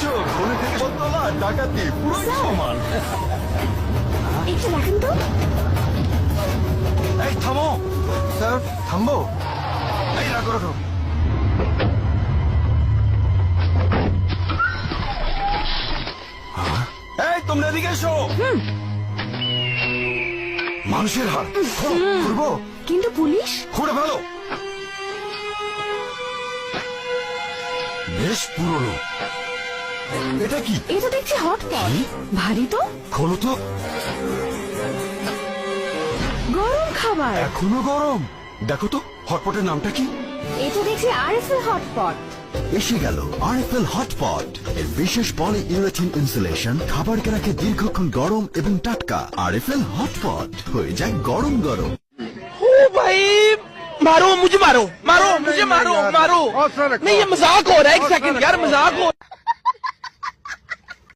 চোর খুনি থেকে বদলা ডাকাতি পুরোই সমান। একটু দেখেন তো। এই থামো স্যার, থামবো। এই রাখো রাখো। এই তোমরা এদিকে এসো। মানুষের হাত খুলবো, কিন্তু পুলিশ। খুঁড়ে ফেলো। বেশ পুরনো। এটা কি? এটা দেখছি হটপট, ভারী তো। খোলো তো। গরম খাবার। এখনো গরম। দেখো তো হটপটের নামটা কি? এটা দেখছি আরএফএল হটপট। এসে গেল আরএফএল হটপট। এর বিশেষ পলি ইউরেথিন ইনসুলেশন খাবারকে রাখে দীর্ঘক্ষণ গরম এবং টাটকা। আরএফএল হটপট হয়ে যায় গরম গরম। ओ भाई मारो मुझे, मारो मारो मुझे, मारो मारो नहीं, ये मजाक हो रहा है। एक सेकंड यार, मजाक हो